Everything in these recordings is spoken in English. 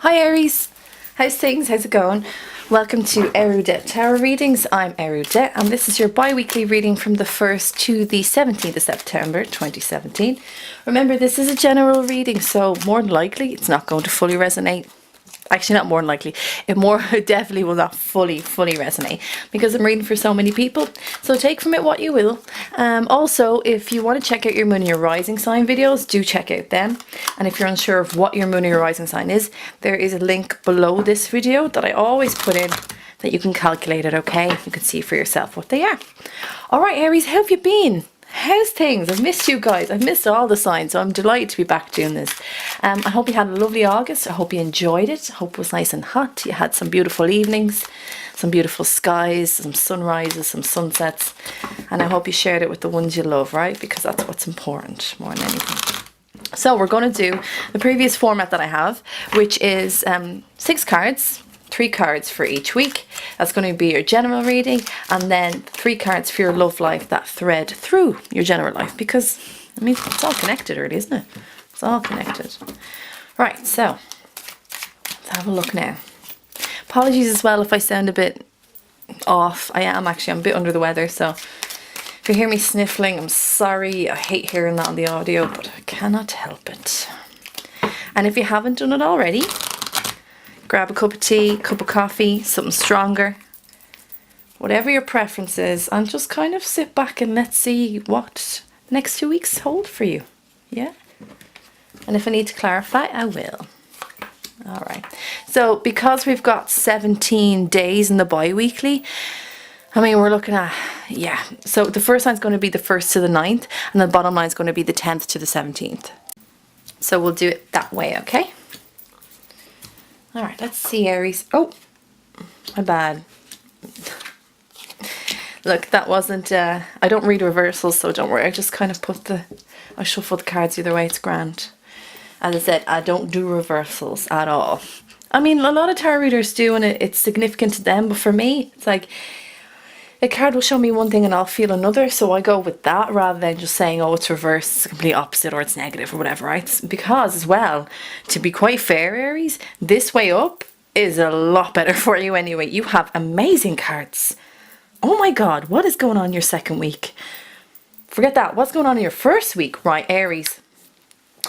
Hi Aries, how's things? How's it going? Welcome to Eriu Tarot Readings. I'm Eriu, and this is your bi-weekly reading from the 1st to the 17th of September 2017. Remember, this is a general reading, so more than likely it's not going to fully resonate. Actually, not more than likely. It definitely will not fully resonate because I'm reading for so many people. So take from it what you will. Also, if you want to check out your moon and your rising sign videos, do check out them. And if you're unsure of what your moon and your rising sign is, there is a link below this video that I always put in that you can calculate it, okay? You can see for yourself what they are. All right, Aries, how have you been? How's things? I've missed you guys. I've missed all the signs, so I'm delighted to be back doing this. I hope you had a lovely August. I hope you enjoyed it. I hope it was nice and hot. You had some beautiful evenings, some beautiful skies, some sunrises, some sunsets. And I hope you shared it with the ones you love, right? Because that's what's important more than anything. So we're going to do the previous format that I have, which is 6 cards. 3 cards for each week. That's going to be your general reading, and then 3 cards for your love life that thread through your general life, because I mean it's all connected really, isn't it? It's all connected. Right, so let's have a look now. Apologies as well if I sound a bit off. I'm a bit under the weather, so if you hear me sniffling, I'm sorry. I hate hearing that on the audio, but I cannot help it. And if you haven't done it already, grab a cup of tea, cup of coffee, something stronger, whatever your preference is, and just kind of sit back and let's see what the next 2 weeks hold for you. Yeah? And if I need to clarify, I will. All right. So because we've got 17 days in the bi-weekly, I mean, we're looking at, yeah. So the first line's going to be the 1st to the 9th, and the bottom line's going to be the 10th to the 17th. So we'll do it that way, okay? All right, let's see, Aries. Oh, my bad. Look, that wasn't, I don't read reversals, so don't worry. I just kind of I shuffle the cards either way. It's grand. As I said, I don't do reversals at all. I mean, a lot of tarot readers do, and it's significant to them, but for me, it's like, a card will show me one thing and I'll feel another, so I go with that rather than just saying, oh, it's reversed, it's complete opposite, or it's negative, or whatever, right? Because, as well, to be quite fair, Aries, this way up is a lot better for you anyway. You have amazing cards. Oh my God, what is going on in your second week? Forget that. What's going on in your first week? Right, Aries.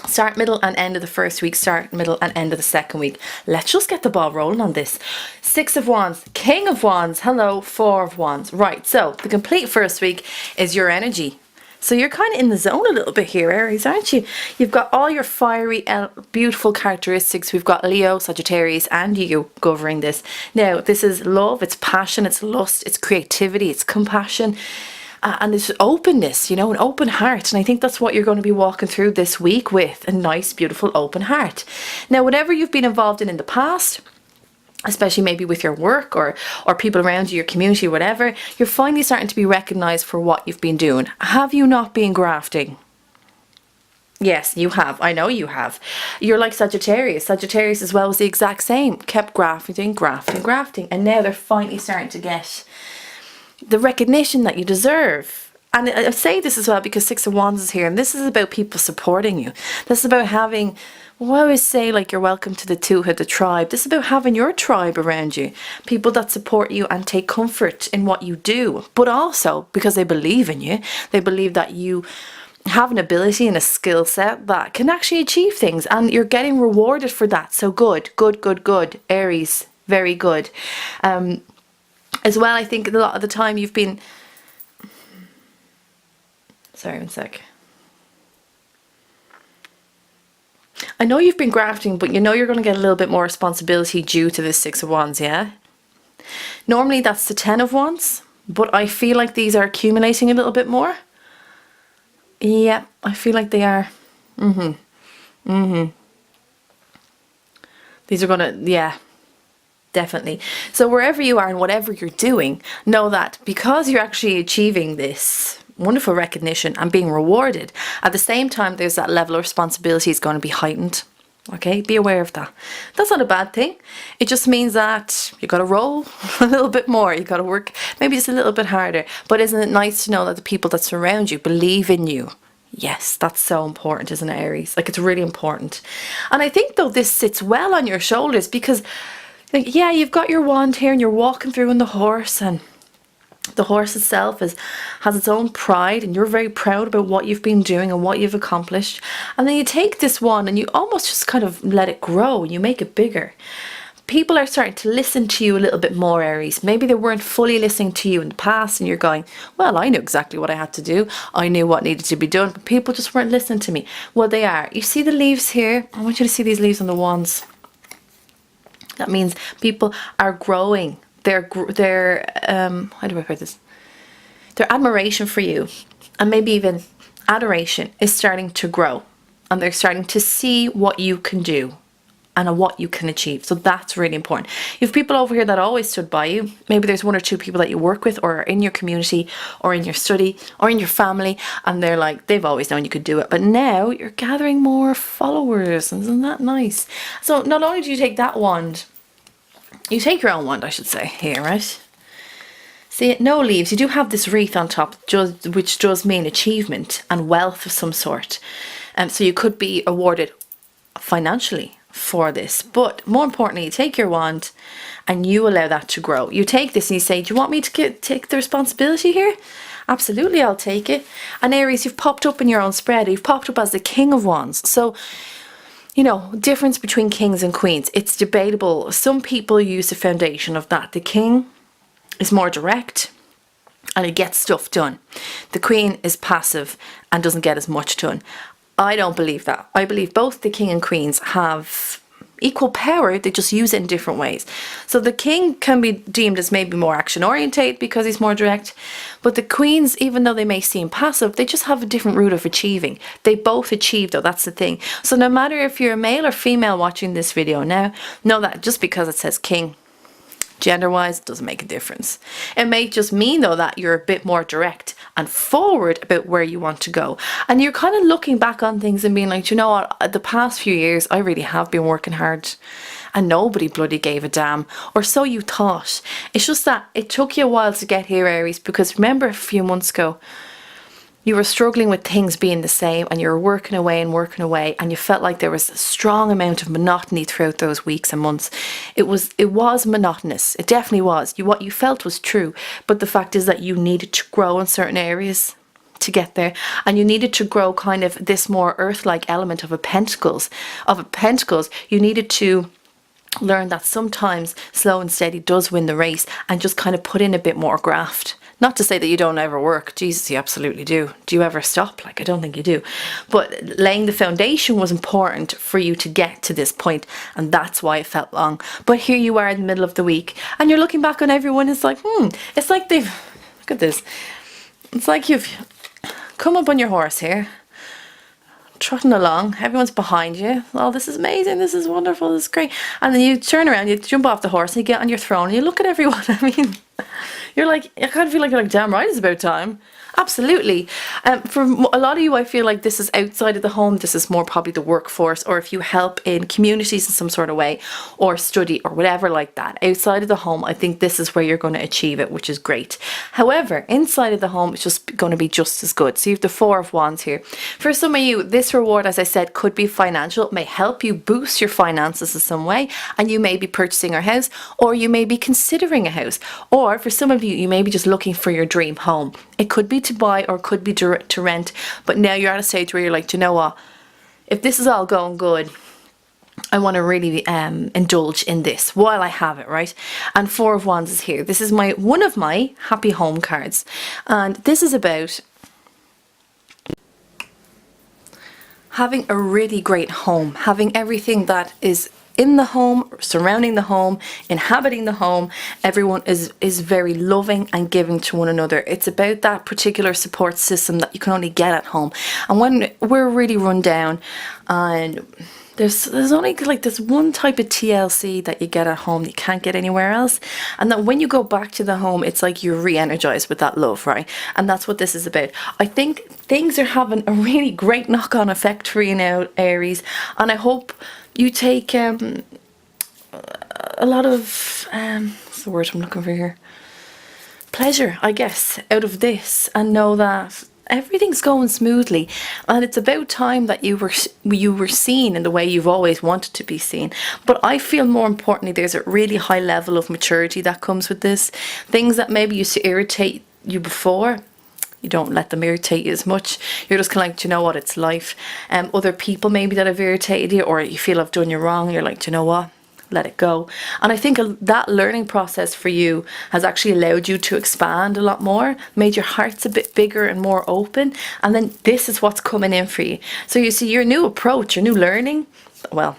Start, middle and end of the first week, start, middle and end of the second week. Let's just get the ball rolling on this. 6 of Wands, King of Wands, hello, 4 of Wands. Right, so the complete first week is your energy. So you're kind of in the zone a little bit here, Aries, aren't you? You've got all your fiery, beautiful characteristics. We've got Leo, Sagittarius, and you governing this. Now, this is love, it's passion, it's lust, it's creativity, it's compassion. And this openness, you know, an open heart. And I think that's what you're going to be walking through this week with, a nice, beautiful, open heart. Now, whatever you've been involved in the past, especially maybe with your work or people around you, your community, whatever, you're finally starting to be recognised for what you've been doing. Have you not been grafting? Yes, you have. I know you have. You're like Sagittarius. Sagittarius as well was the exact same. Kept grafting. And now they're finally starting to get the recognition that you deserve. And I say this as well because 6 of Wands is here, and this is about people supporting you. This is about having, well, I always say, like, you're welcome to the Tuatha, the tribe. This is about having your tribe around you, people that support you and take comfort in what you do, but also because they believe in you. They believe that you have an ability and a skill set that can actually achieve things, and you're getting rewarded for that. So good, Aries, very good. As well, I think a lot of the time you've been... Sorry, one sec. I know you've been grafting, but you know you're going to get a little bit more responsibility due to this 6 of Wands, yeah? Normally that's the 10 of Wands, but I feel like these are accumulating a little bit more. Yeah, I feel like they are. These are going to... Yeah. Definitely. So wherever you are and whatever you're doing, know that because you're actually achieving this wonderful recognition and being rewarded, at the same time there's that level of responsibility is going to be heightened. Okay, be aware of that. That's not a bad thing. It just means that you got to roll a little bit more. You got to work maybe just a little bit harder. But isn't it nice to know that the people that surround you believe in you? Yes, that's so important, isn't it, Aries? Like, it's really important. And I think, though, this sits well on your shoulders because, like, yeah, you've got your wand here and you're walking through on the horse, and the horse itself has its own pride, and you're very proud about what you've been doing and what you've accomplished. And then you take this wand and you almost just kind of let it grow and you make it bigger. People are starting to listen to you a little bit more, Aries. Maybe they weren't fully listening to you in the past and you're going, well, I knew exactly what I had to do. I knew what needed to be done, but people just weren't listening to me. Well, they are. You see the leaves here? I want you to see these leaves on the wands. That means people are growing. Their how do I put this? Their admiration for you, and maybe even adoration, is starting to grow, and they're starting to see what you can do and what you can achieve. So that's really important. You have people over here that always stood by you. Maybe there's one or two people that you work with or are in your community or in your study or in your family, and they're like, they've always known you could do it, but now you're gathering more followers. Isn't that nice? So not only do you take that wand, you take your own wand, I should say, here, right? See, no leaves. You do have this wreath on top, which does mean achievement and wealth of some sort. So you could be awarded financially for this. But more importantly, you take your wand and you allow that to grow. You take this and you say, do you want me to take the responsibility here? Absolutely, I'll take it. And Aries, you've popped up in your own spread. You've popped up as the King of Wands. So, you know, difference between kings and queens, it's debatable. Some people use the foundation of that. The king is more direct and it gets stuff done. The queen is passive and doesn't get as much done. I don't believe that. I believe both the king and queens have equal power, they just use it in different ways. So the king can be deemed as maybe more action oriented because he's more direct, but the queens, even though they may seem passive, they just have a different route of achieving. They both achieve though, that's the thing. So no matter if you're a male or female watching this video now, know that just because it says king, gender-wise, doesn't make a difference. It may just mean though that you're a bit more direct and forward about where you want to go, and you're kind of looking back on things and being like, you know what, the past few years I really have been working hard and nobody bloody gave a damn, or so you thought. It's just that it took you a while to get here, Aries, because remember a few months ago you were struggling with things being the same and you were working away and you felt like there was a strong amount of monotony throughout those weeks and months. It was monotonous. It definitely was. What you felt was true, but the fact is that you needed to grow in certain areas to get there, and you needed to grow kind of this more earth-like element of a pentacles. You needed to learn that sometimes slow and steady does win the race, and just kind of put in a bit more graft. Not to say that you don't ever work. Jesus, you absolutely do. Do you ever stop? Like, I don't think you do. But laying the foundation was important for you to get to this point, and that's why it felt long. But here you are in the middle of the week, and you're looking back on everyone. It's like, it's like they've, look at this. It's like you've come up on your horse here, trotting along, everyone's behind you. Oh, this is amazing, this is wonderful, this is great. And then you turn around, you jump off the horse, and you get on your throne, and you look at everyone. I mean, you're like, I kind of feel like you're like, damn right, it's about time. Absolutely. For a lot of you, I feel like this is outside of the home. This is more probably the workforce, or if you help in communities in some sort of way, or study or whatever like that. Outside of the home, I think this is where you're going to achieve it, which is great. However, inside of the home, it's just going to be just as good. So you have the Four of Wands here. For some of you, this reward, as I said, could be financial. It may help you boost your finances in some way, and you may be purchasing a house, or you may be considering a house, or for some of you, you may be just looking for your dream home. It could be to buy or could be to rent, but now you're at a stage where you're like, do you know what, if this is all going good, I want to really indulge in this while I have it, right? And Four of Wands is here. This is one of my happy home cards, and this is about having a really great home, having everything that is in the home, surrounding the home, inhabiting the home. Everyone is very loving and giving to one another. It's about that particular support system that you can only get at home. And when we're really run down, and there's only like this one type of TLC that you get at home that you can't get anywhere else, and that when you go back to the home, it's like you're re-energized with that love, right? And that's what this is about. I think things are having a really great knock-on effect for you now, Aries, and I hope you take a lot of what's the word I'm looking for here? Pleasure, I guess, out of this, and know that Everything's going smoothly, and it's about time that you were seen in the way you've always wanted to be seen. But I feel more importantly, there's a really high level of maturity that comes with this. Things that maybe used to irritate you before, you don't let them irritate you as much. You're just kind of like, do you know what, it's life. Other people maybe that have irritated you, or you feel have done you wrong, you're like, do you know what, let it go. And I think that learning process for you has actually allowed you to expand a lot more, made your hearts a bit bigger and more open. And then this is what's coming in for you. So you see, your new approach, your new learning, well,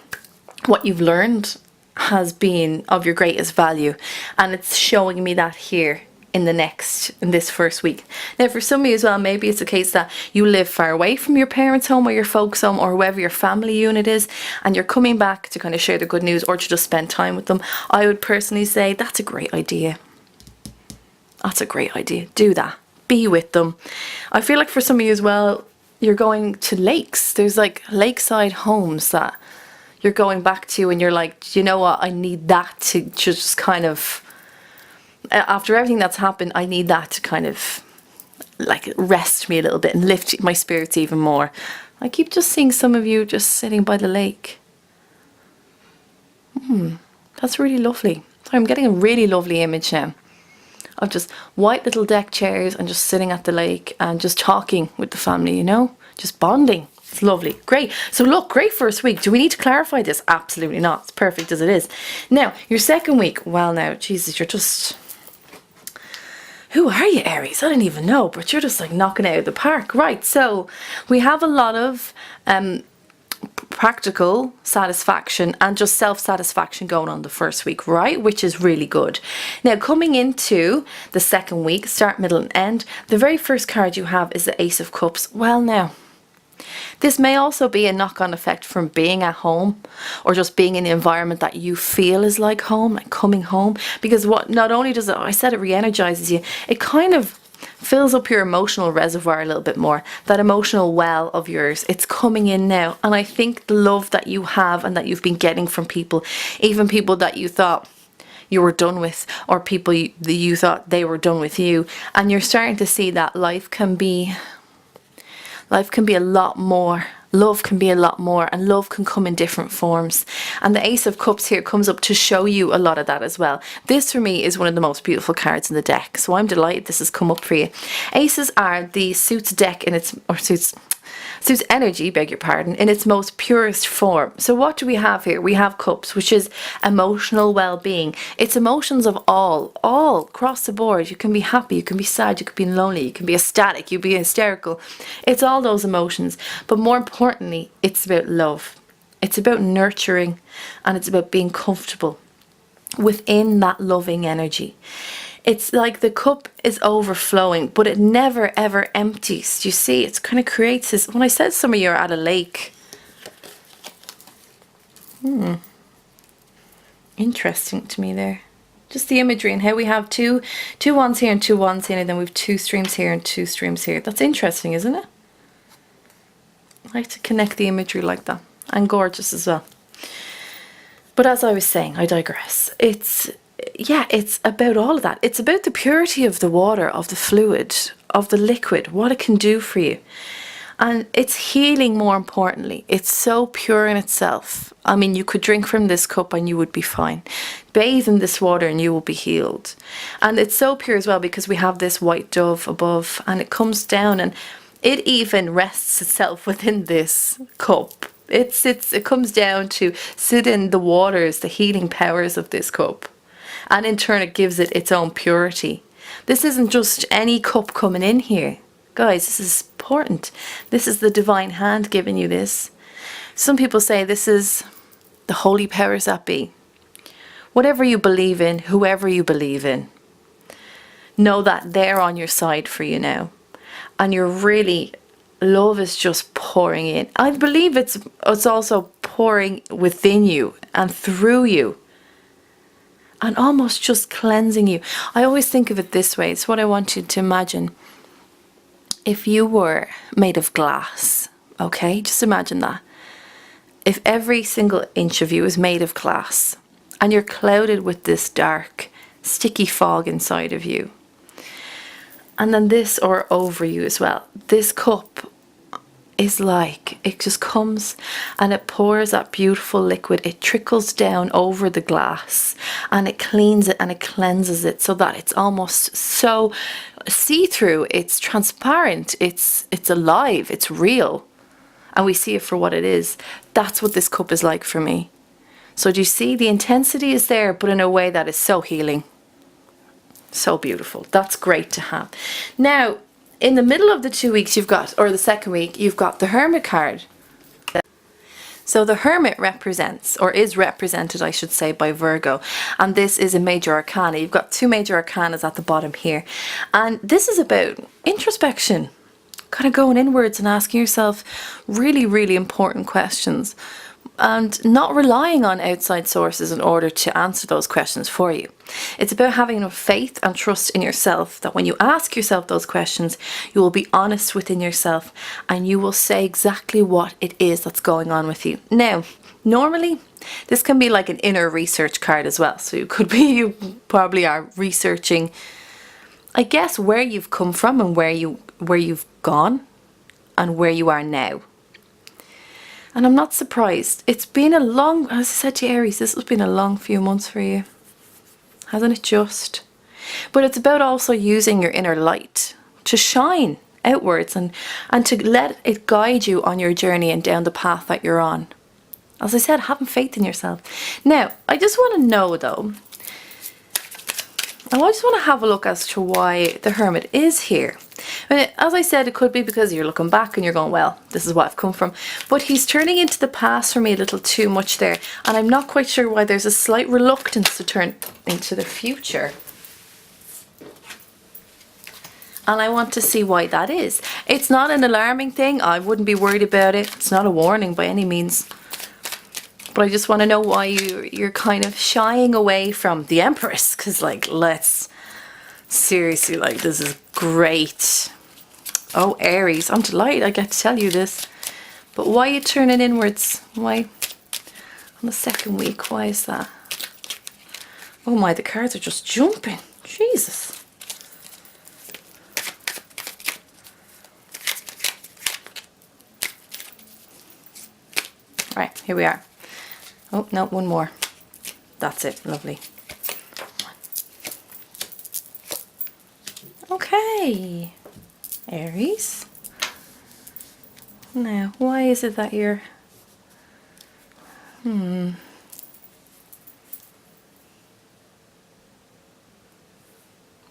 what you've learned has been of your greatest value. And it's showing me that here in this first week. Now for some of you as well, maybe it's a case that you live far away from your parents' home or your folks' home or whoever your family unit is, and you're coming back to kind of share the good news or to just spend time with them. I would personally say that's a great idea. That's a great idea. Do that. Be with them. I feel like for some of you as well, you're going to lakes. There's like lakeside homes that you're going back to, and you're like, you know what, I need that to just kind of, after everything that's happened, I need that to kind of like rest me a little bit and lift my spirits even more. I keep just seeing some of you just sitting by the lake. That's really lovely. Sorry, I'm getting a really lovely image now of just white little deck chairs and just sitting at the lake and just talking with the family, you know, just bonding. It's lovely. Great. So look, great first week. Do we need to clarify this? Absolutely not. It's perfect as it is. Now, your second week. Well, now, Jesus, you're just... Who are you, Aries? I didn't even know, but you're just like knocking it out of the park. Right, so we have a lot of practical satisfaction and just self-satisfaction going on the first week, right? Which is really good. Now, coming into the second week, start, middle and end, the very first card you have is the Ace of Cups. Well, now, this may also be a knock-on effect from being at home or just being in the environment that you feel is like home, like coming home. Because what not only does it, I said it re-energizes you, it kind of fills up your emotional reservoir a little bit more. That emotional well of yours, it's coming in now. And I think the love that you have and that you've been getting from people, even people that you thought you were done with, or people that you thought they were done with you, and you're starting to see that life can be a lot more. Love can be a lot more, and love can come in different forms. And the Ace of Cups here comes up to show you a lot of that as well. This for me is one of the most beautiful cards in the deck, so I'm delighted this has come up for you. Aces are the suits deck in its, or suits energy, beg your pardon, in its most purest form. So what do we have here? We have Cups, which is emotional well-being. It's emotions of all across the board. You can be happy, you can be sad, you can be lonely, you can be ecstatic, you can be hysterical. It's all those emotions. But more importantly, it's about love. It's about nurturing, and it's about being comfortable within that loving energy. It's like the cup is overflowing, but it never ever empties. You see, it kind of creates this. When I said some of you are at a lake. Interesting to me there. Just the imagery and how we have two wands here and two wands here, and then we have two streams here and two streams here. That's interesting, isn't it? I like to connect the imagery like that. And gorgeous as well. But as I was saying, I digress. It's about all of that. It's about the purity of the water, of the fluid, of the liquid, what it can do for you. And it's healing, more importantly. It's so pure in itself. I mean, you could drink from this cup and you would be fine. Bathe in this water and you will be healed. And it's so pure as well because we have this white dove above, and it comes down and it even rests itself within this cup. It comes down to sit in the waters, the healing powers of this cup. And in turn, it gives it its own purity. This isn't just any cup coming in here. Guys, this is important. This is the divine hand giving you this. Some people say this is the holy powers that be. Whatever you believe in, whoever you believe in, know that they're on your side for you now. And love is just pouring in. I believe it's also pouring within you and through you. And almost just cleansing you. I always think of it this way. It's what I want you to imagine. If you were made of glass, okay? Just imagine that. If every single inch of you is made of glass and you're clouded with this dark, sticky fog inside of you, And then this, or over you as well. This cup is like, it just comes and it pours that beautiful liquid. It trickles down over the glass and it cleans it and it cleanses it so that it's almost so see-through. It's transparent. It's alive. It's real. And we see it for what it is. That's what this cup is like for me. So do you see, the intensity is there, but in a way that is so healing. So beautiful. That's great to have. Now, in the middle of the 2 weeks you've got, or the second week, you've got the Hermit card. So the Hermit represents, or is represented, I should say, by Virgo. And this is a major arcana. You've got 2 major arcanas at the bottom here. And this is about introspection. Kind of going inwards and asking yourself really, really important questions. And not relying on outside sources in order to answer those questions for you. It's about having enough faith and trust in yourself that when you ask yourself those questions, you will be honest within yourself and you will say exactly what it is that's going on with you. Now, normally, this can be like an inner research card as well. So you probably are researching, I guess, where you've come from and where you've gone and where you are now. And I'm not surprised. It's been a long, as I said to you, Aries, this has been a long few months for you. Hasn't it just? But it's about also using your inner light to shine outwards and to let it guide you on your journey and down the path that you're on. As I said, having faith in yourself. Now, I just want to know though, I just want to have a look as to why the Hermit is here. As I said, it could be because you're looking back and you're going, well, this is what I've come from. But he's turning into the past for me a little too much there. And I'm not quite sure why there's a slight reluctance to turn into the future. And I want to see why that is. It's not an alarming thing. I wouldn't be worried about it. It's not a warning by any means. But I just want to know why you're kind of shying away from the Empress. Because, like, seriously, like, this is great. Oh, Aries, I'm delighted I get to tell you this. But why are you turning inwards? Why? On the second week, why is that? Oh my, the cards are just jumping. Jesus. Right, here we are. Oh, no, one more. That's it, lovely. Okay, Aries. Now, why is it that you're...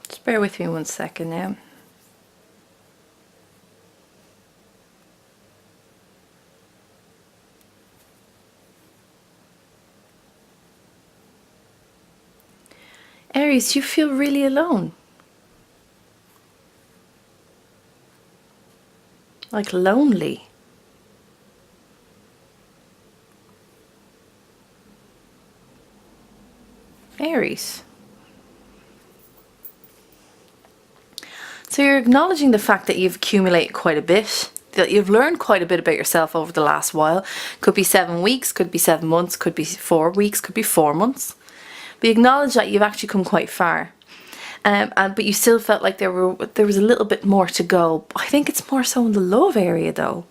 Just bear with me 1 second now. Aries, you feel really alone. Like lonely. Aries. So you're acknowledging the fact that you've accumulated quite a bit, that you've learned quite a bit about yourself over the last while. Could be 7 weeks, could be 7 months, could be 4 weeks, could be 4 months. But you acknowledge that you've actually come quite far. But you still felt like there was a little bit more to go. I think it's more so in the love area though.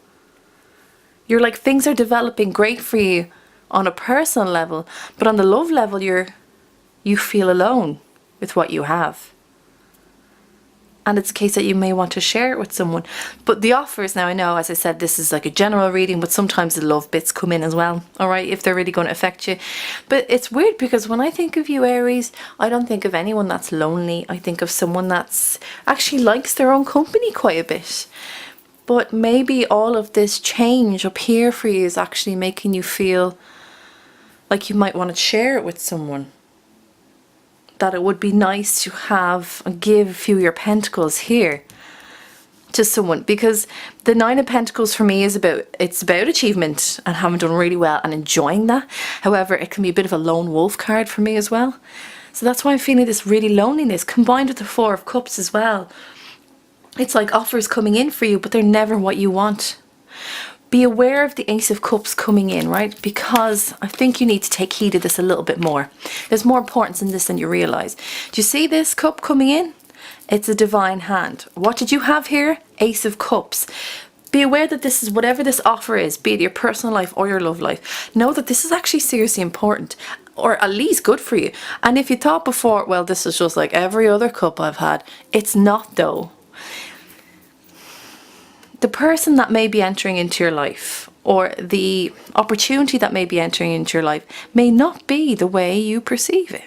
You're like, things are developing great for you on a personal level, but on the love level you feel alone with what you have. And it's a case that you may want to share it with someone. But the offers, now I know, as I said, this is like a general reading, but sometimes the love bits come in as well, alright, if they're really going to affect you. But it's weird because when I think of you, Aries, I don't think of anyone that's lonely. I think of someone that's actually likes their own company quite a bit. But maybe all of this change up here for you is actually making you feel like you might want to share it with someone. That it would be nice to have and give a few of your pentacles here to someone, because the 9 of Pentacles for me is about achievement and having done really well and enjoying that. However, it can be a bit of a lone wolf card for me as well. So that's why I'm feeling this really loneliness combined with the 4 of Cups as well. It's like offers coming in for you, but they're never what you want. Be aware of the Ace of Cups coming in, right? Because I think you need to take heed of this a little bit more. There's more importance in this than you realise. Do you see this cup coming in? It's a divine hand. What did you have here? Ace of Cups. Be aware that this is whatever this offer is, be it your personal life or your love life. Know that this is actually seriously important, or at least good for you. And if you thought before, well, this is just like every other cup I've had, it's not though. The person that may be entering into your life, or the opportunity that may be entering into your life, may not be the way you perceive it.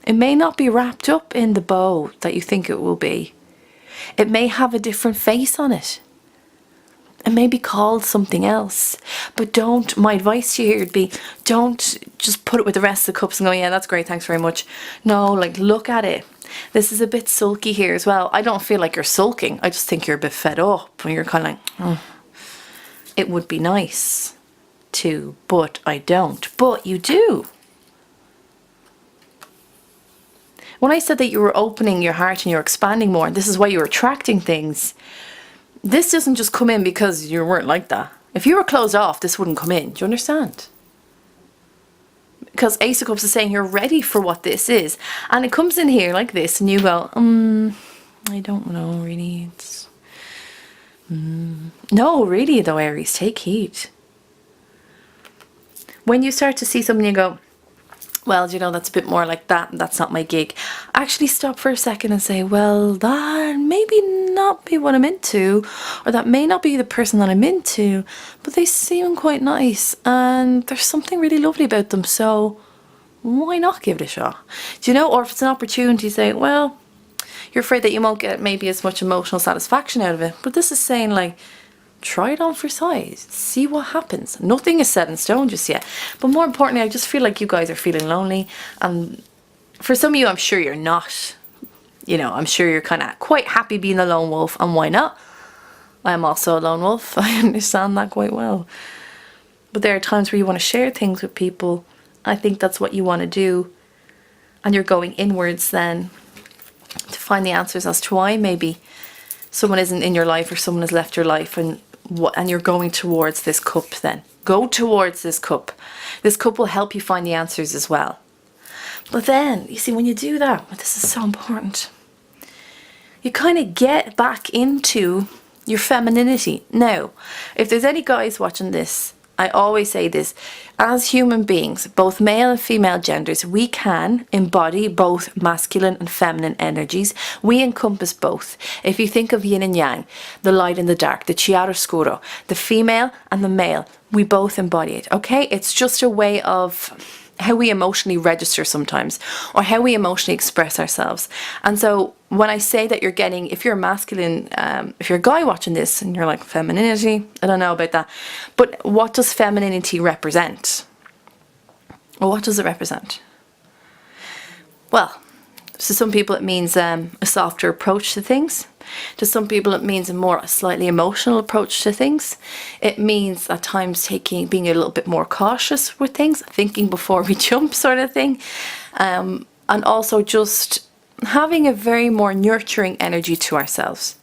It may not be wrapped up in the bow that you think it will be. It may have a different face on it. It may be called something else. But don't, my advice to you here would be, don't just put it with the rest of the cups and go, yeah, that's great, thanks very much. No, like, look at it. This is a bit sulky here as well. I don't feel like you're sulking. I just think you're a bit fed up. And you're kind of like, oh, it would be nice to, but I don't. But you do. When I said that you were opening your heart and you're expanding more, and this is why you're attracting things, this doesn't just come in because you weren't like that. If you were closed off, this wouldn't come in. Do you understand? Because Ace of Cups is saying you're ready for what this is. And it comes in here like this, and you go, I don't know, really. It's No, really though, Aries, take heed. When you start to see something, you go, well, you know, that's a bit more like that, and that's not my gig. Actually stop for a second and say, well, that maybe not be what I'm into, or that may not be the person that I'm into, but they seem quite nice, and there's something really lovely about them, so why not give it a shot? Do you know, or if it's an opportunity, say, well, you're afraid that you won't get maybe as much emotional satisfaction out of it, but this is saying, like, try it on for size, see what happens. Nothing is set in stone just yet. But more importantly, I just feel like you guys are feeling lonely. And for some of you, I'm sure you're not. You know, I'm sure you're kind of quite happy being a lone wolf. And why not? I'm also a lone wolf. I understand that quite well. But there are times where you want to share things with people. I think that's what you want to do. And you're going inwards then to find the answers as to why maybe someone isn't in your life or someone has left your life, and you're going towards this cup then. Go towards this cup. This cup will help you find the answers as well. But then, you see, when you do that, this is so important, you kind of get back into your femininity. Now, if there's any guys watching this, I always say this, as human beings, both male and female genders, we can embody both masculine and feminine energies. We encompass both. If you think of yin and yang, the light and the dark, the chiaroscuro, the female and the male, we both embody it, okay? It's just a way of how we emotionally register sometimes, or how we emotionally express ourselves. And so when I say that you're getting, if you're a masculine, if you're a guy watching this and you're like, femininity, I don't know about that, but what does femininity represent? Well, what does it represent? Well, to some people it means a softer approach to things. To some people it means a slightly emotional approach to things. It means at times being a little bit more cautious with things, thinking before we jump sort of thing. And also just having a very more nurturing energy to ourselves.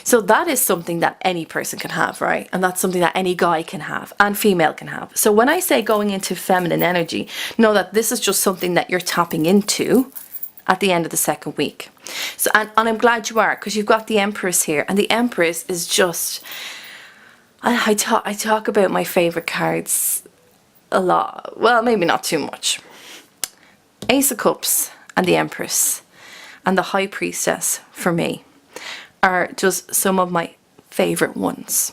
So that is something that any person can have, right? And that's something that any guy can have and female can have. So when I say going into feminine energy, know that this is just something that you're tapping into at the end of the second week. So, and I'm glad you are, because you've got the Empress here, and the Empress is just, I talk about my favourite cards a lot. Well, maybe not too much. Ace of Cups and the Empress and the High Priestess for me are just some of my favourite ones.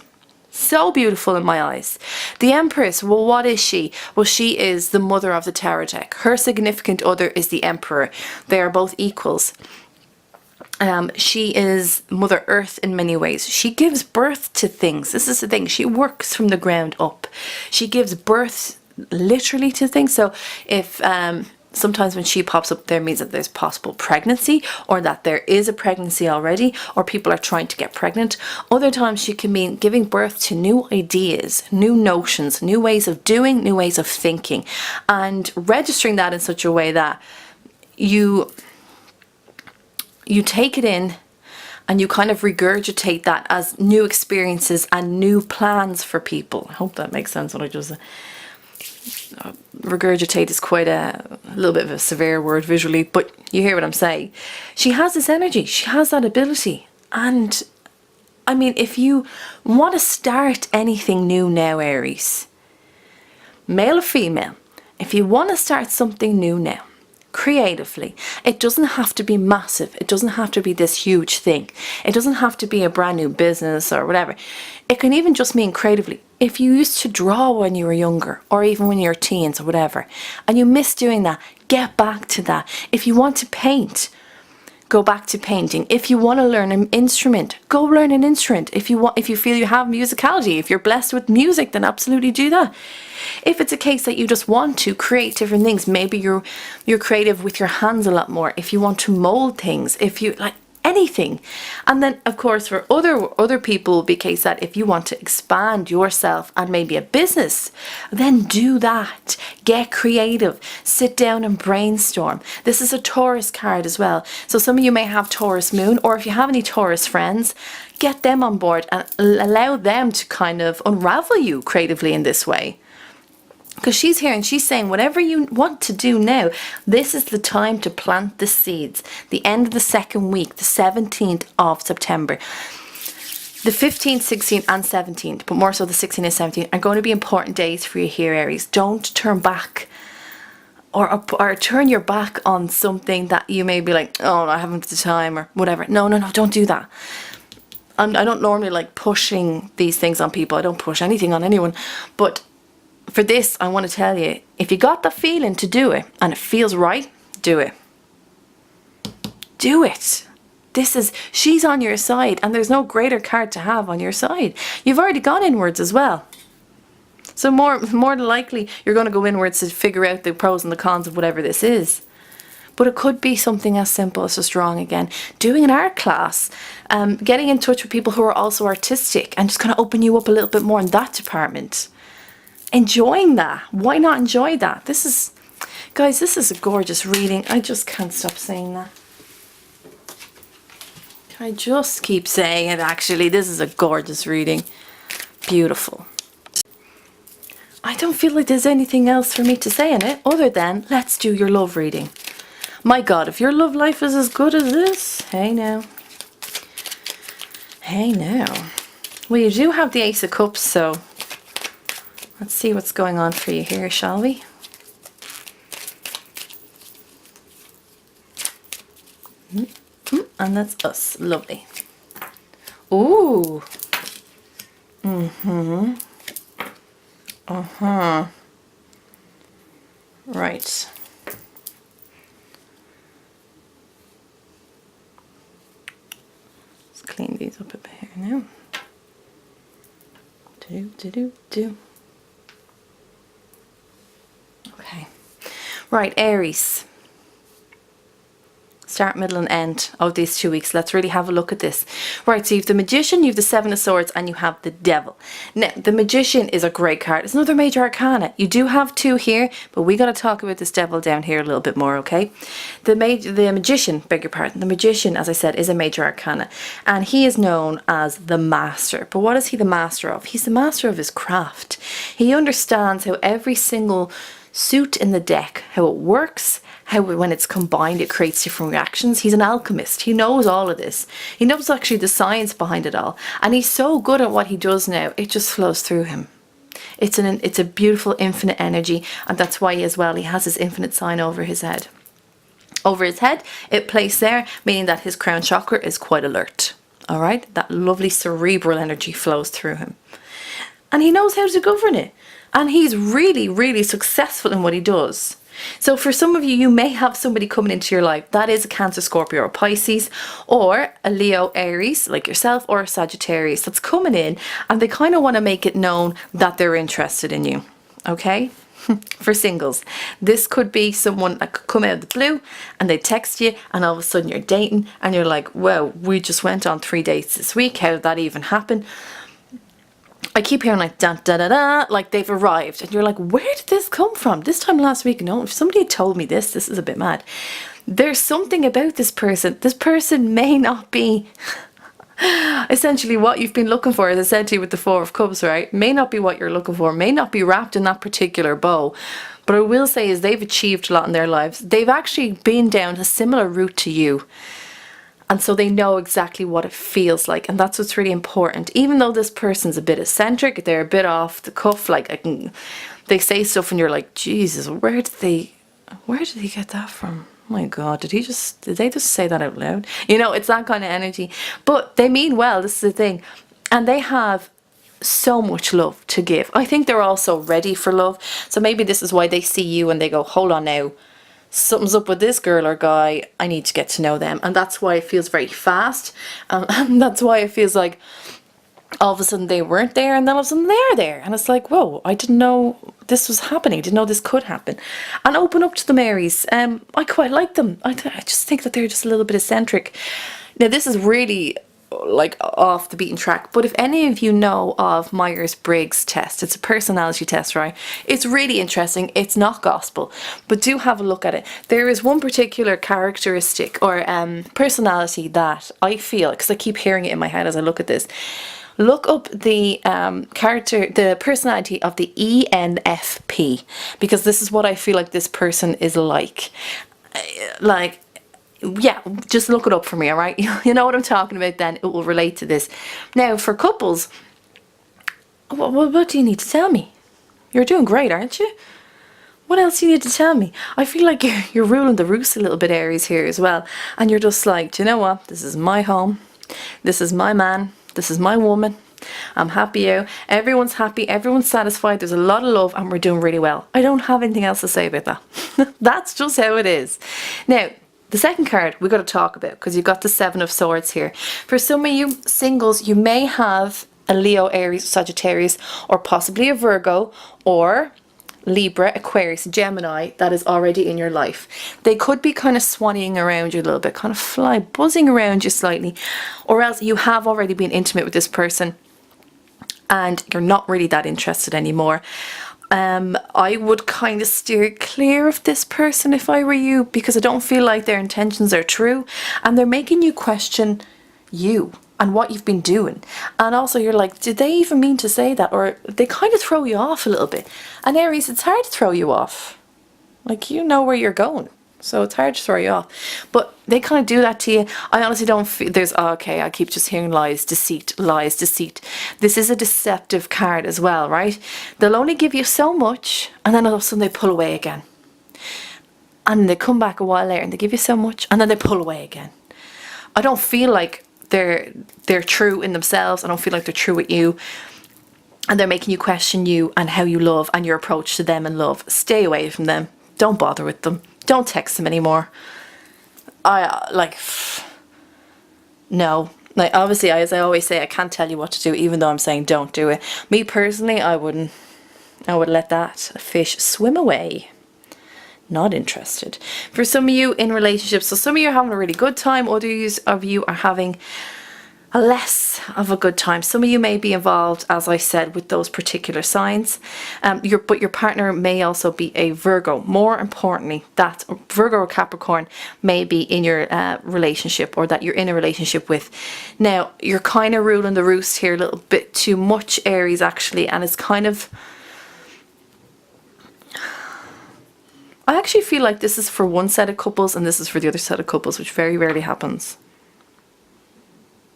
So beautiful in my eyes. The Empress, well, what is she? Well, she is the mother of the tarot deck. Her significant other is the Emperor. They are both equals. She is Mother Earth in many ways. She gives birth to things. This is the thing. She works from the ground up. She gives birth literally to things. So if sometimes when she pops up, there means that there's possible pregnancy, or that there is a pregnancy already, or people are trying to get pregnant. Other times she can mean giving birth to new ideas, new notions, new ways of doing, new ways of thinking, and registering that in such a way that you take it in and you kind of regurgitate that as new experiences and new plans for people. I hope that makes sense what I just said. regurgitate is quite a little bit of a severe word visually, but you hear what I'm saying. She has this energy, she has that ability. And I mean, if you want to start anything new now, Aries, male or female, if you want to start something new now, creatively, it doesn't have to be massive. It doesn't have to be this huge thing. It doesn't have to be a brand new business or whatever. It can even just mean creatively. If you used to draw when you were younger, or even when you were teens or whatever, and you miss doing that, get back to that. If you want to paint, go back to painting. If you want to learn an instrument, go learn an instrument. If you feel you have musicality, if you're blessed with music, then absolutely do that. If it's a case that you just want to create different things, maybe you're creative with your hands a lot more. If you want to mold things, if you like anything. And then of course for other people, it'll be a case that if you want to expand yourself and maybe a business, then do that. Get creative, sit down and brainstorm. This is a Taurus card as well, so some of you may have Taurus moon, or if you have any Taurus friends, get them on board and allow them to kind of unravel you creatively in this way. Because she's here and she's saying whatever you want to do now, this is the time to plant the seeds. The end of the second week, the 17th of September. The 15th, 16th and 17th, but more so the 16th and 17th, are going to be important days for you here, Aries. Don't turn back or turn your back on something that you may be like, oh, I haven't the time or whatever. No, don't do that. I don't normally like pushing these things on people. I don't push anything on anyone. But for this, I want to tell you, if you got the feeling to do it and it feels right, do it. Do it. She's on your side, and there's no greater card to have on your side. You've already gone inwards as well. So more than likely, you're going to go inwards to figure out the pros and the cons of whatever this is. But it could be something as simple as just drawing again, doing an art class, getting in touch with people who are also artistic and just kind of open you up a little bit more in that department. Enjoying that. Why not enjoy that? Guys, this is a gorgeous reading. I just can't stop saying that. I just keep saying it, actually. This is a gorgeous reading. Beautiful. I don't feel like there's anything else for me to say in it other than let's do your love reading. My God, if your love life is as good as this, hey now. Hey now. Well, you do have the Ace of Cups, so let's see what's going on for you here, shall we? And that's us. Lovely. Ooh. Right. Let's clean these up a bit here now. Do. Okay. Right, Aries. Start, middle and end of these 2 weeks. Let's really have a look at this. Right, so you have the Magician, you have the Seven of Swords, and you have the Devil. Now, the Magician is a great card. It's another major arcana. You do have two here, but we got to talk about this Devil down here a little bit more, okay? The Magician, beg your pardon, the Magician, as I said, is a major arcana, and he is known as the Master. But what is he the master of? He's the master of his craft. He understands how every single suit in the deck, how it works, how when it's combined it creates different reactions. He's an alchemist. He knows all of this. He knows actually the science behind it all, and he's so good at what he does now, it just flows through him. It's a beautiful infinite energy, and that's why as well he has his infinite sign over his head. Over his head, it placed there, meaning that his crown chakra is quite alert. All right, that lovely cerebral energy flows through him, and he knows how to govern it. And he's really, really successful in what he does. So for some of you, you may have somebody coming into your life that is a Cancer, Scorpio or Pisces, or a Leo, Aries like yourself, or a Sagittarius that's coming in, and they kind of want to make it known that they're interested in you. Okay? For singles, this could be someone that could come out of the blue and they text you, and all of a sudden you're dating and you're like, well, we just went on 3 dates this week. How did that even happen? I keep hearing like da da da da, like they've arrived, and you're like, where did this come from? This time last week, no, if somebody had told me this is a bit mad. There's something about this person. This person may not be Essentially, what you've been looking for, as I said to you with the Four of Cups, right, may not be what you're looking for, may not be wrapped in that particular bow. But I will say is they've achieved a lot in their lives. They've actually been down a similar route to you. And so they know exactly what it feels like. And that's what's really important. Even though this person's a bit eccentric, they're a bit off the cuff, like they say stuff and you're like, Jesus, where did they get that from? Oh my God, did they just say that out loud? You know, it's that kind of energy. But they mean well, this is the thing. And they have so much love to give. I think they're also ready for love. So maybe this is why they see you and they go, hold on now. Something's up with this girl or guy. I need to get to know them. And that's why it feels very fast. And that's why it feels like all of a sudden they weren't there and then all of a sudden they're there. And it's like, whoa, I didn't know this was happening. I didn't know this could happen. And open up to the Aries. I quite like them. I just think that they're just a little bit eccentric. Now this is really like off the beaten track, but if any of you know of Myers-Briggs test, it's a personality test, right? It's really interesting. It's not gospel, but do have a look at it. There is one particular characteristic or personality that I feel, because I keep hearing it in my head as I look at this. Look up the the personality of the ENFP, because this is what I feel like this person is like. Yeah, just look it up for me, all right? You know what I'm talking about then. It will relate to this. Now, for couples, what do you need to tell me? You're doing great, aren't you? What else do you need to tell me? I feel like you're ruling the roost a little bit, Aries, here as well. And you're just like, do you know what? This is my home. This is my man. This is my woman. I'm happy out. Everyone's happy. Everyone's satisfied. There's a lot of love and we're doing really well. I don't have anything else to say about that. That's just how it is. Now, the second card we've got to talk about, because you've got the Seven of Swords here. For some of you singles, you may have a Leo, Aries, Sagittarius, or possibly a Virgo, or Libra, Aquarius, Gemini that is already in your life. They could be kind of swannying around you a little bit, kind of buzzing around you slightly, or else you have already been intimate with this person and you're not really that interested anymore. I would kind of steer clear of this person if I were you, because I don't feel like their intentions are true and they're making you question you and what you've been doing. And also you're like, did they even mean to say that? Or they kind of throw you off a little bit. And Aries, it's hard to throw you off. Like, you know where you're going. So it's hard to throw you off. But they kind of do that to you. I honestly don't feel okay, I keep just hearing lies, deceit, lies, deceit. This is a deceptive card as well, right? They'll only give you so much and then all of a sudden they pull away again. And they come back a while later and they give you so much and then they pull away again. I don't feel like they're true in themselves. I don't feel like they're true with you. And they're making you question you and how you love and your approach to them in love. Stay away from them. Don't bother with them. Don't text them anymore. No. Like, obviously, as I always say, I can't tell you what to do, even though I'm saying don't do it. Me personally, I wouldn't. I would let that fish swim away. Not interested. For some of you in relationships, so some of you are having a really good time, others of you are having a less of a good time. Some of you may be involved, as I said, with those particular signs. But your partner may also be a Virgo. More importantly, that Virgo or Capricorn may be in your relationship, or that you're in a relationship with. Now, you're kind of ruling the roost here a little bit too much, Aries, actually, and it's kind of... I actually feel like this is for one set of couples and this is for the other set of couples, which very rarely happens.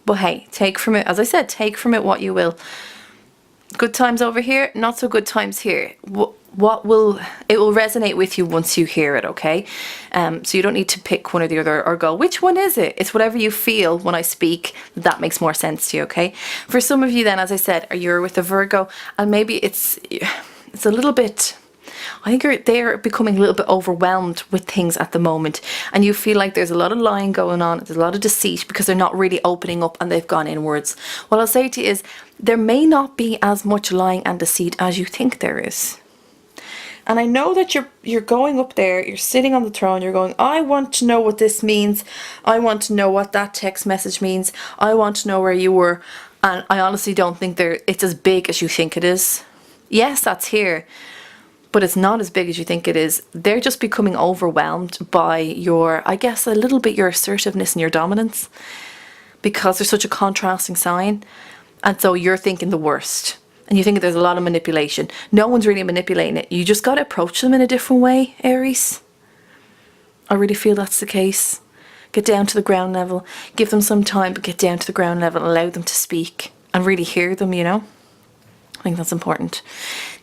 But hey, take from it, as I said, take from it what you will. Good times over here, not so good times here. It will resonate with you once you hear it, okay? So you don't need to pick one or the other or go, which one is it? It's whatever you feel when I speak that makes more sense to you, okay? For some of you then, as I said, you're with a Virgo and maybe it's a little bit... I think they're becoming a little bit overwhelmed with things at the moment, and you feel like there's a lot of lying going on, there's a lot of deceit because they're not really opening up and they've gone inwards. What I'll say to you is there may not be as much lying and deceit as you think there is. And I know that you're going up there, you're sitting on the throne, you're going, I want to know what this means, I want to know what that text message means, I want to know where you were, and I honestly don't think it's as big as you think it is. Yes, that's here, but it's not as big as you think it is. They're just becoming overwhelmed by your, I guess, a little bit your assertiveness and your dominance. because they're such a contrasting sign. And so you're thinking the worst. And you think there's a lot of manipulation. No one's really manipulating it. You just got to approach them in a different way, Aries. I really feel that's the case. Get down to the ground level. Give them some time, but get down to the ground level. Allow them to speak and really hear them, you know. I think that's important.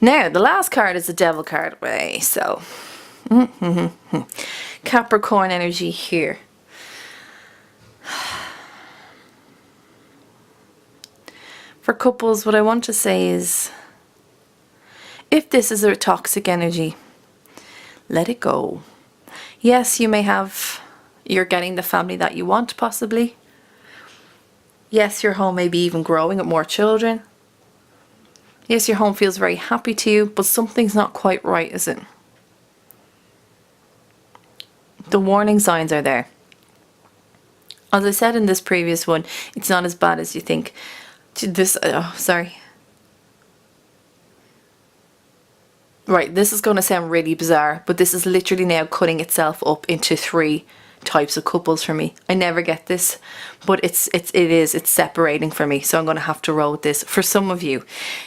Now, the last card is the Devil card away. So, Capricorn energy here. For couples, what I want to say is, if this is a toxic energy, let it go. Yes, you may have, you're getting the family that you want, possibly. Yes, your home may be even growing with more children. Yes, your home feels very happy to you, but something's not quite right, is it? The warning signs are there. As I said in this previous one, it's not as bad as you think. Right, this is going to sound really bizarre, but this is literally now cutting itself up into 3 types of couples for me. I never get this, but it's separating for me, so I'm going to have to roll with this. For some of you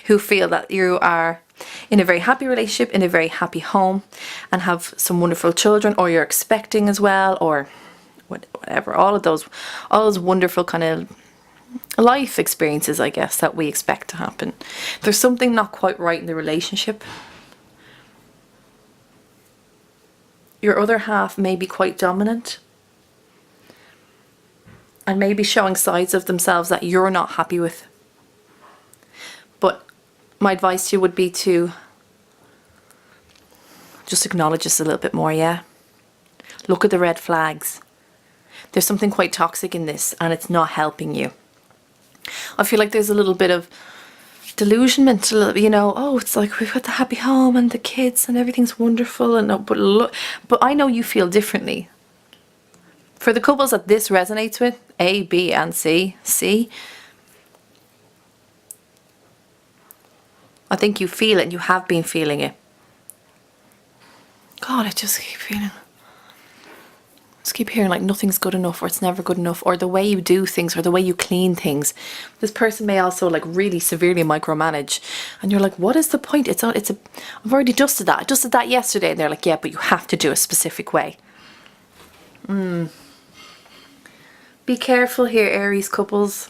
who feel that you are in a very happy relationship, in a very happy home, and have some wonderful children, or you're expecting as well, or whatever, all of those wonderful kind of life experiences, I guess, that we expect to happen. There's something not quite right in the relationship. Your other half may be quite dominant and maybe showing sides of themselves that you're not happy with. But my advice to you would be to just acknowledge this a little bit more, yeah? Look at the red flags. There's something quite toxic in this, and it's not helping you. I feel like there's a little bit of delusionment, you know, oh, it's like we've got the happy home and the kids and everything's wonderful, and but I know you feel differently. For the couples that this resonates with, A, B, and C, I think you feel it, and you have been feeling it. God, I just keep hearing like nothing's good enough, or it's never good enough, or the way you do things, or the way you clean things. This person may also like really severely micromanage, and you're like, what is the point? I've already dusted that. I dusted that yesterday, and they're like, yeah, but you have to do a specific way. Be careful here, Aries couples.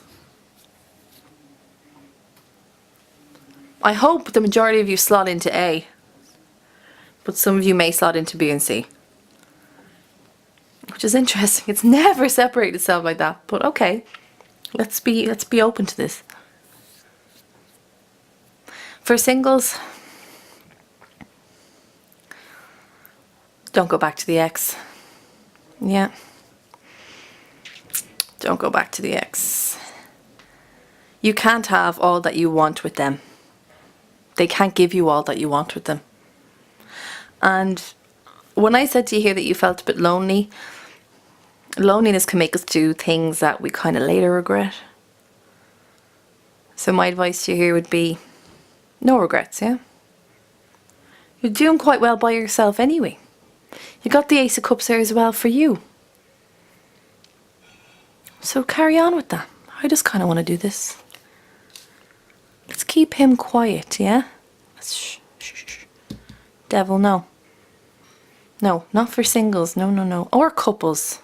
I hope the majority of you slot into A, but some of you may slot into B and C. Which is interesting. It's never separated itself like that. But okay, let's be open to this. For singles, don't go back to the ex. Yeah. Don't go back to the ex. You can't have all that you want with them. They can't give you all that you want with them. And when I said to you here that you felt a bit lonely, loneliness can make us do things that we kind of later regret. So my advice to you here would be no regrets, yeah? You're doing quite well by yourself anyway. You got the Ace of Cups there as well for you. So carry on with that. I just kind of want to do this. Let's keep him quiet, yeah? Shh. Devil, no. No, not for singles. No. Or couples.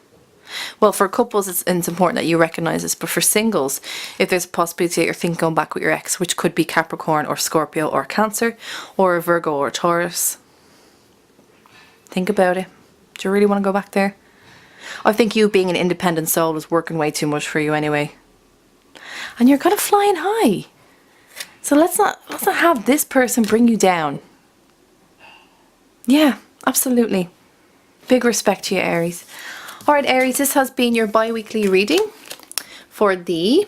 Well, for couples, it's important that you recognise this. But for singles, if there's a possibility that you're thinking going back with your ex, which could be Capricorn or Scorpio or Cancer or a Virgo or Taurus, think about it. Do you really want to go back there? I think you being an independent soul was working way too much for you anyway. And you're kind of flying high. So let's not have this person bring you down. Yeah, absolutely. Big respect to you, Aries. Alright, Aries, this has been your bi-weekly reading for the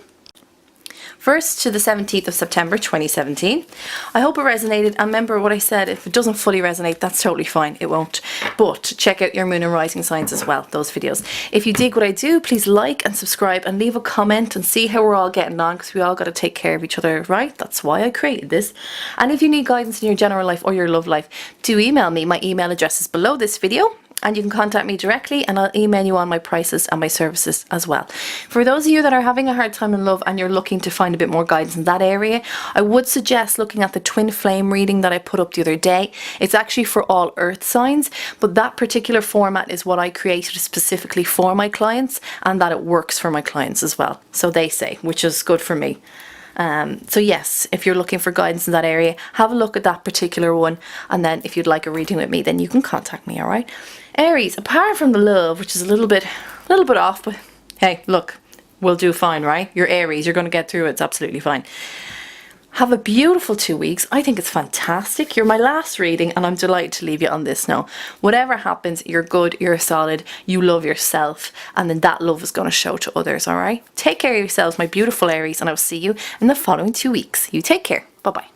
1st to the 17th of September 2017. I hope it resonated, and remember what I said, if it doesn't fully resonate, that's totally fine, it won't. But check out your moon and rising signs as well, those videos. If you dig what I do, please like and subscribe and leave a comment and see how we're all getting on, because we all got to take care of each other, right? That's why I created this. And if you need guidance in your general life or your love life, do email me. My email address is below this video. and you can contact me directly, and I'll email you on my prices and my services as well. For those of you that are having a hard time in love and you're looking to find a bit more guidance in that area, I would suggest looking at the twin flame reading that I put up the other day. It's actually for all earth signs, but that particular format is what I created specifically for my clients, and that it works for my clients as well, so they say, which is good for me. So yes, if you're looking for guidance in that area, have a look at that particular one, and then if you'd like a reading with me, then you can contact me. All right, Aries. Apart from the love, which is a little bit off, but hey, look, we'll do fine, right? You're Aries. You're going to get through it. It's absolutely fine. Have a beautiful 2 weeks. I think it's fantastic. You're my last reading, and I'm delighted to leave you on this now. Whatever happens, you're good, you're solid, you love yourself, and then that love is going to show to others, all right? Take care of yourselves, my beautiful Aries, and I'll see you in the following 2 weeks. You take care. Bye-bye.